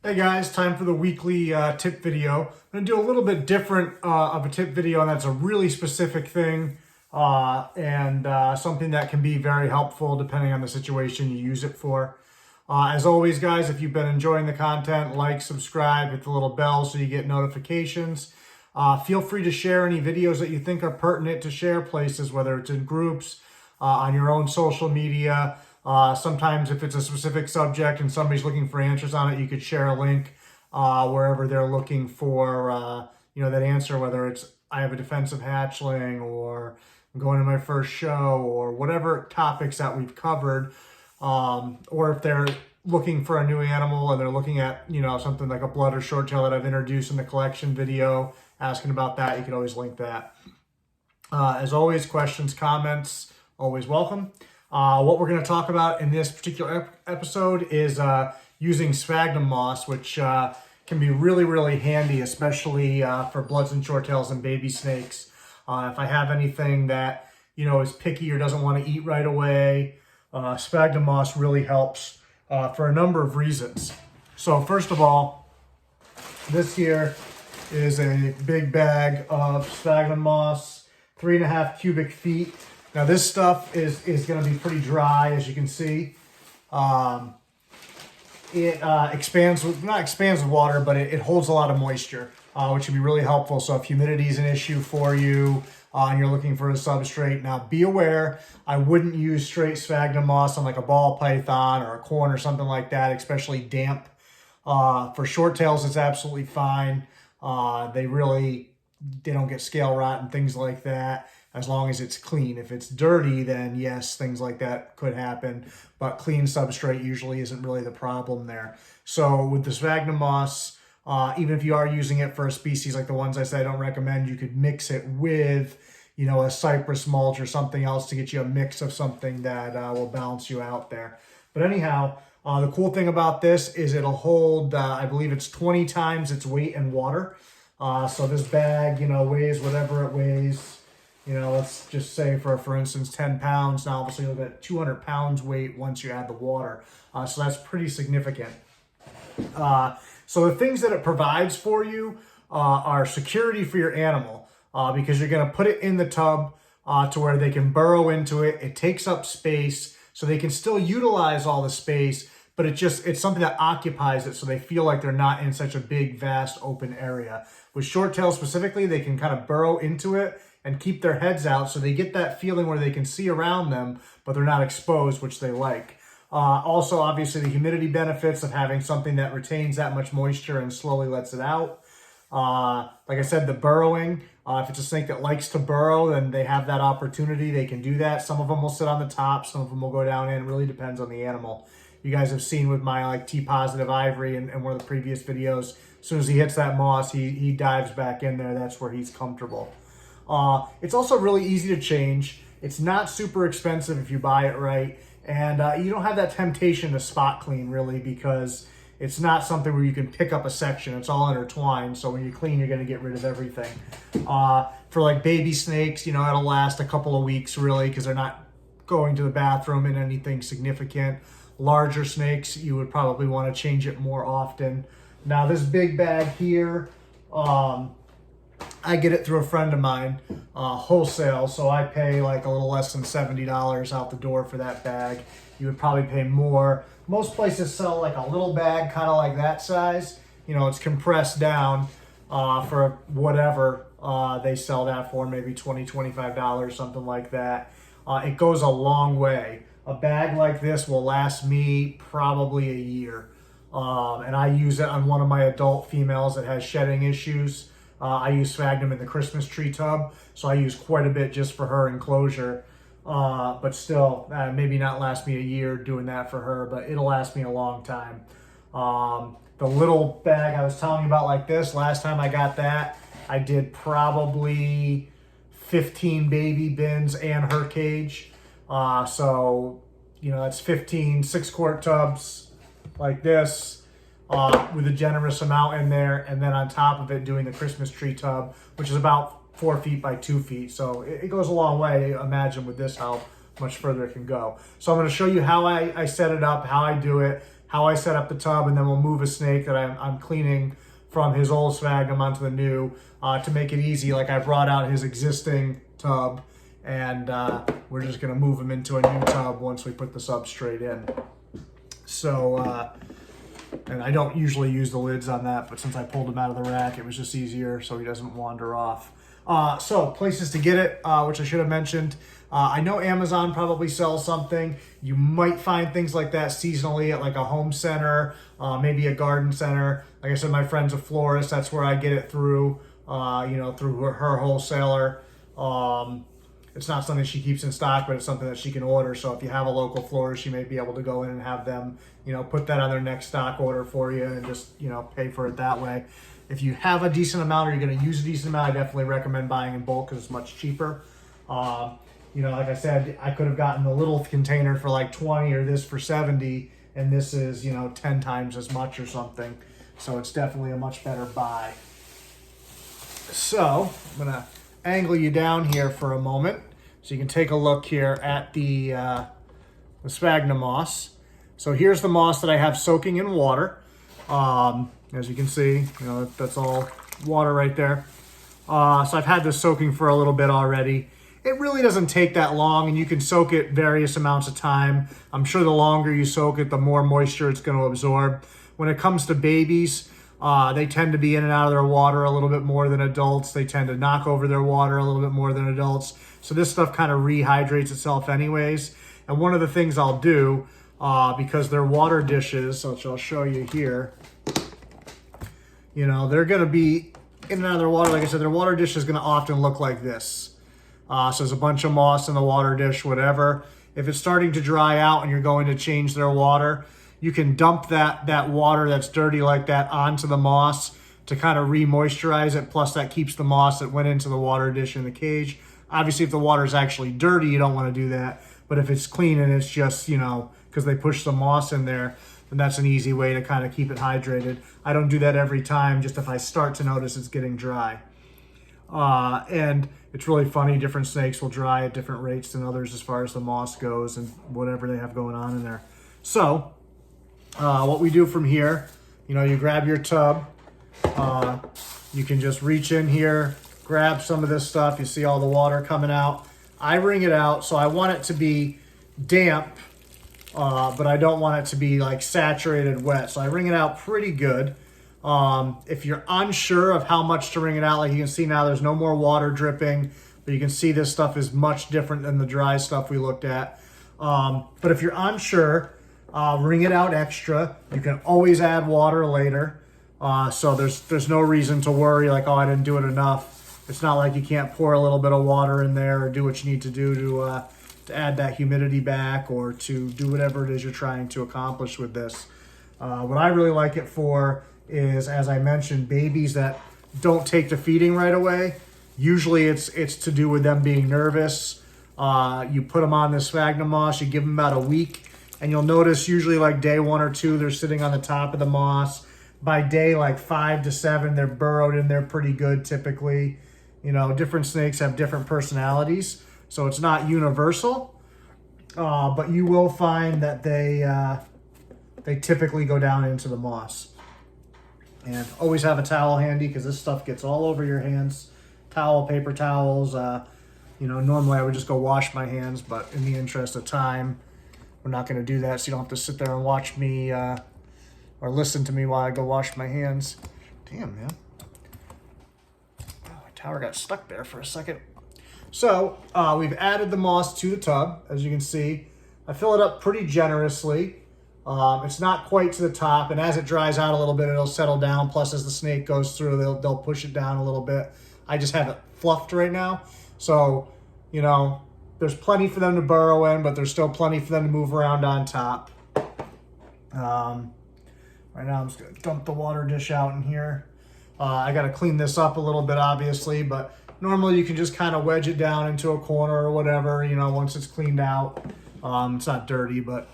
Hey guys, time for the weekly tip video. I'm going to do a little bit different of a tip video, and that's a really specific thing and something that can be very helpful depending on the situation you use it for. As always, guys, if you've been enjoying the content, like, subscribe, hit the little bell so you get notifications. Feel free to share any videos that you think are pertinent to share places, whether it's in groups, on your own social media. Sometimes if it's a specific subject and somebody's looking for answers on it, you could share a link wherever they're looking for that answer, whether it's I have a defensive hatchling or I'm going to my first show or whatever topics that we've covered. Or if they're looking for a new animal and they're looking at, something like a blood or short tail that I've introduced in the collection video, asking about that, you can always link that. As always, questions, comments, always welcome. What we're going to talk about in this particular episode is using sphagnum moss, which can be really, really handy, especially for bloods and short tails and baby snakes. If I have anything that, is picky or doesn't want to eat right away, sphagnum moss really helps for a number of reasons. So first of all, this here is a big bag of sphagnum moss, 3.5 cubic feet. Now this stuff is going to be pretty dry, as you can see. It not expands with water, but it holds a lot of moisture, which can be really helpful. So if humidity is an issue for you and you're looking for a substrate, now be aware, I wouldn't use straight sphagnum moss on like a ball python or a corn or something like that, especially damp. For short tails, it's absolutely fine. They don't get scale rot and things like that, as long as it's clean. If it's dirty, then yes, things like that could happen, but clean substrate usually isn't really the problem there. So with the sphagnum moss, even if you are using it for a species like the ones I said I don't recommend, you could mix it with, a cypress mulch or something else to get you a mix of something that will balance you out there. But anyhow, the cool thing about this is it'll hold, I believe it's 20 times its weight in water. So this bag, weighs whatever it weighs. Let's just say for instance, 10 pounds. Now, obviously, you'll get 200 pounds weight once you add the water. So that's pretty significant. So the things that it provides for you are security for your animal because you're going to put it in the tub to where they can burrow into it. It takes up space, so they can still utilize all the space, but it's something that occupies it so they feel like they're not in such a big, vast, open area. With short tails specifically, they can kind of burrow into it and keep their heads out so they get that feeling where they can see around them, but they're not exposed, which they like. Also, obviously, the humidity benefits of having something that retains that much moisture and slowly lets it out. Like I said, the burrowing, if it's a snake that likes to burrow, then they have that opportunity. They can do that. Some of them will sit on the top. Some of them will go down in. It really depends on the animal. You guys have seen with my T-positive ivory in one of the previous videos, as soon as he hits that moss, he dives back in there. That's where he's comfortable. It's also really easy to change. It's not super expensive if you buy it right. And you don't have that temptation to spot clean, really, because it's not something where you can pick up a section. It's all intertwined. So when you clean, you're going to get rid of everything. For like baby snakes, it'll last a couple of weeks, really, because they're not going to the bathroom in anything significant. Larger snakes, you would probably want to change it more often. Now, this big bag here, I get it through a friend of mine, wholesale, so I pay like a little less than $70 out the door for that bag. You would probably pay more. Most places sell like a little bag, kind of like that size. It's compressed down for whatever they sell that for, maybe $20, $25, something like that. It goes a long way. A bag like this will last me probably a year. And I use it on one of my adult females that has shedding issues. I use sphagnum in the Christmas tree tub, so I use quite a bit just for her enclosure. But still, maybe not last me a year doing that for her, but it'll last me a long time. The little bag I was telling you about like this, last time I got that, I did probably 15 baby bins and her cage. So, that's 15 6-quart tubs like this. With a generous amount in there, and then on top of it doing the Christmas tree tub, which is about 4 feet by 2 feet. So it goes a long way. Imagine with this how much further it can go. So I'm going to show you how I set it up, how I do it, how I set up the tub, and then we'll move a snake that I'm cleaning from his old Sphagnum onto the new to make it easy. Like I brought out his existing tub, and we're just gonna move him into a new tub once we put the substrate in. So, and I don't usually use the lids on that, but since I pulled him out of the rack, it was just easier so he doesn't wander off. So places to get it, which I should have mentioned. I know Amazon probably sells something. You might find things like that seasonally at like a home center, maybe a garden center. Like I said, my friend's a florist. That's where I get it through, through her wholesaler. It's not something she keeps in stock, but it's something that she can order. So if you have a local florist, you may be able to go in and have them, put that on their next stock order for you and just, pay for it that way. If you have a decent amount or you're going to use a decent amount, I definitely recommend buying in bulk because it's much cheaper. Like I said, I could have gotten the little container for like 20 or this for 70, and this is, 10 times as much or something. So it's definitely a much better buy. So I'm going to angle you down here for a moment so you can take a look here at the sphagnum moss. So here's the moss that I have soaking in water. As you can see, that's all water right there. So I've had this soaking for a little bit already. It really doesn't take that long, and you can soak it various amounts of time. I'm sure the longer you soak it, the more moisture it's going to absorb. When it comes to babies, they tend to be in and out of their water a little bit more than adults. They tend to knock over their water a little bit more than adults. So this stuff kind of rehydrates itself anyways. And one of the things I'll do, because they're water dishes, which I'll show you here, they're going to be in and out of their water. Like I said, their water dish is going to often look like this. So there's a bunch of moss in the water dish, whatever. If it's starting to dry out and you're going to change their water, you can dump that water that's dirty like that onto the moss to kind of re-moisturize it. Plus that keeps the moss that went into the water dish in the cage. Obviously, if the water is actually dirty, you don't want to do that. But if it's clean and it's just, because they push some moss in there, then that's an easy way to kind of keep it hydrated. I don't do that every time, just if I start to notice it's getting dry. And it's really funny, different snakes will dry at different rates than others as far as the moss goes and whatever they have going on in there. So, what we do from here, you grab your tub, you can just reach in here, grab some of this stuff, you see all the water coming out. I wring it out, so I want it to be damp, but I don't want it to be like saturated wet. So I wring it out pretty good. If you're unsure of how much to wring it out, like you can see now there's no more water dripping, but you can see this stuff is much different than the dry stuff we looked at. But if you're unsure, wring it out extra. You can always add water later. So there's no reason to worry like, oh, I didn't do it enough. It's not like you can't pour a little bit of water in there or do what you need to do to add that humidity back or to do whatever it is you're trying to accomplish with this. What I really like it for is, as I mentioned, babies that don't take to feeding right away. Usually it's to do with them being nervous. You put them on this sphagnum moss, you give them about a week, and you'll notice usually like day 1 or 2, they're sitting on the top of the moss. By day like 5 to 7, they're burrowed in there pretty good typically. Different snakes have different personalities, so it's not universal, but you will find that they typically go down into the moss. And always have a towel handy because this stuff gets all over your hands. Towel, paper towels. Normally I would just go wash my hands, but in the interest of time, we're not going to do that. So you don't have to sit there and watch me or listen to me while I go wash my hands. Damn, man. Oh, my tower got stuck there for a second. So we've added the moss to the tub, as you can see. I fill it up pretty generously. It's not quite to the top, and as it dries out a little bit, it'll settle down. Plus, as the snake goes through, they'll push it down a little bit. I just have it fluffed right now. So, there's plenty for them to burrow in, but there's still plenty for them to move around on top. Right now, I'm just going to dump the water dish out in here. I got to clean this up a little bit, obviously, but normally you can just kind of wedge it down into a corner or whatever, once it's cleaned out. It's not dirty, but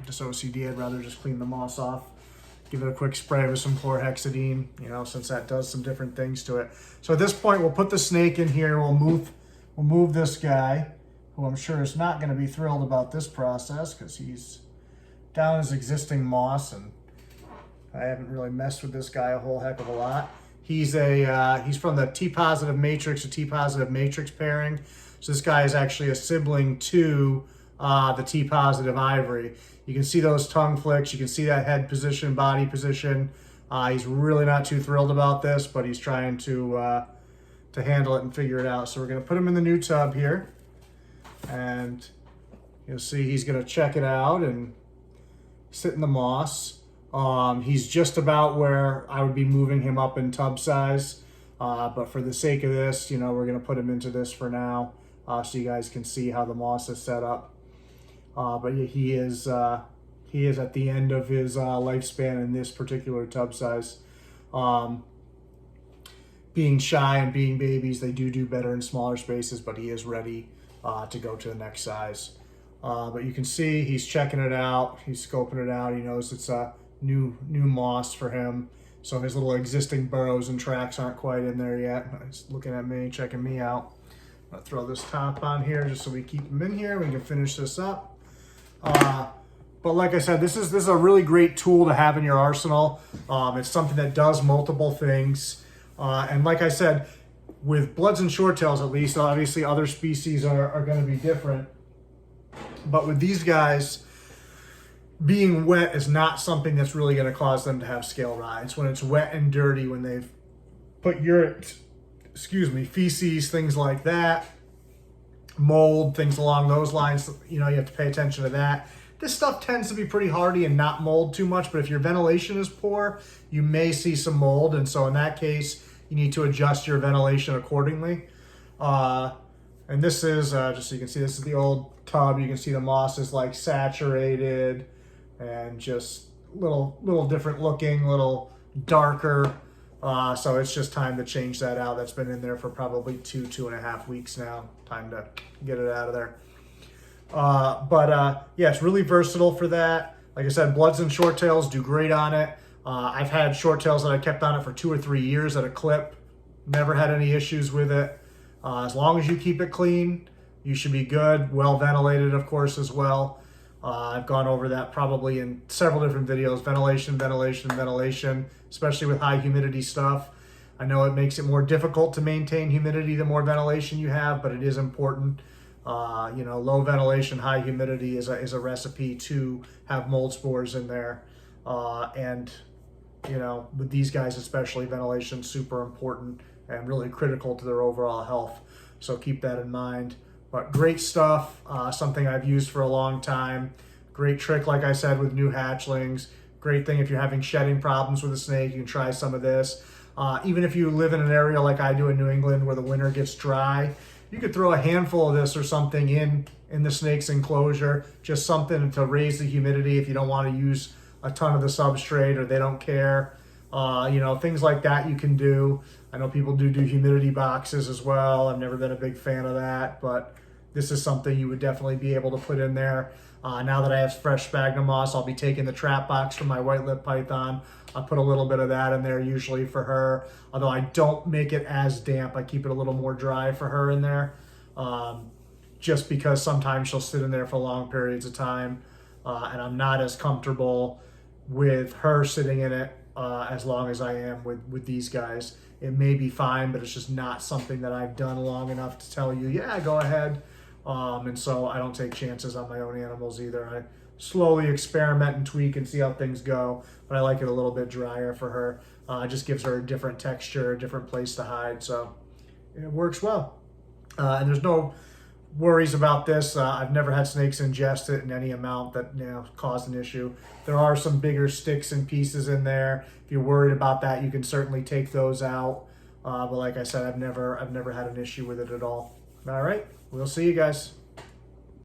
just OCD, I'd rather just clean the moss off. Give it a quick spray with some chlorhexidine, since that does some different things to it. So at this point, we'll put the snake in here. We'll move this guy, who I'm sure is not going to be thrilled about this process because he's down his existing moss, and I haven't really messed with this guy a whole heck of a lot. He's from the T positive matrix to T positive matrix pairing. So this guy is actually a sibling to the T positive ivory. You can see those tongue flicks. You can see that head position, body position. He's really not too thrilled about this, but he's trying to handle it and figure it out. So we're going to put him in the new tub here, and you'll see he's going to check it out and sit in the moss. He's just about where I would be moving him up in tub size, but for the sake of this, you know, we're going to put him into this for now, so you guys can see how the moss is set up. But he is at the end of his lifespan in this particular tub size. Being shy and being babies, they do better in smaller spaces, but he is ready to go to the next size. But you can see he's checking it out. He's scoping it out. He knows it's a new moss for him. So his little existing burrows and tracks aren't quite in there yet. He's looking at me, checking me out. I'm gonna throw this top on here just so we keep him in here. We can finish this up. But like I said, this is a really great tool to have in your arsenal. It's something that does multiple things. And like I said, with bloods and shorttails at least, obviously other species are going to be different. But with these guys, being wet is not something that's really going to cause them to have scale rides. When it's wet and dirty, when they've put feces, things like that, mold, things along those lines, you know, you have to pay attention to that. This stuff tends to be pretty hardy and not mold too much, but if your ventilation is poor, you may see some mold, and so in that case, you need to adjust your ventilation accordingly. And this is, just so you can see, this is the old tub. You can see the moss is like saturated and just little different looking, little darker. So it's just time to change that out. That's been in there for probably 2.5 weeks now. Time to get it out of there. Yeah, it's really versatile for that. Like I said, bloods and shorttails do great on it. I've had shorttails that I kept on it for 2 or 3 years at a clip. Never had any issues with it. As long as you keep it clean, you should be good. Well ventilated, of course, as well. I've gone over that probably in several different videos. Ventilation, especially with high humidity stuff. I know it makes it more difficult to maintain humidity the more ventilation you have, but it is important. You know, low ventilation, high humidity is a recipe to have mold spores in there. And, you know, with these guys especially, ventilation is super important and really critical to their overall health. So keep that in mind. But great stuff, something I've used for a long time. Great trick, like I said, with new hatchlings. Great thing if you're having shedding problems with a snake, you can try some of this. Even if you live in an area like I do in New England where the winter gets dry, you could throw a handful of this or something in the snake's enclosure, just something to raise the humidity if you don't want to use a ton of the substrate or they don't care. You know, things like that you can do. I know people do humidity boxes as well. I've never been a big fan of that, but this is something you would definitely be able to put in there. Now that I have fresh sphagnum moss, I'll be taking the trap box from my white lip python. I put a little bit of that in there usually for her, although I don't make it as damp. I keep it a little more dry for her in there, just because sometimes she'll sit in there for long periods of time, and I'm not as comfortable with her sitting in it as long as I am with these guys. It may be fine, but it's just not something that I've done long enough to tell you, yeah, go ahead. And so I don't take chances on my own animals either. I slowly experiment and tweak and see how things go, but I like it a little bit drier for her. It just gives her a different texture, a different place to hide, so it works well. And there's no worries about this. I've never had snakes ingest it in any amount that, you know, caused an issue. There are some bigger sticks and pieces in there. If you're worried about that, you can certainly take those out. But like I said, I've never had an issue with it at all. All right, we'll see you guys.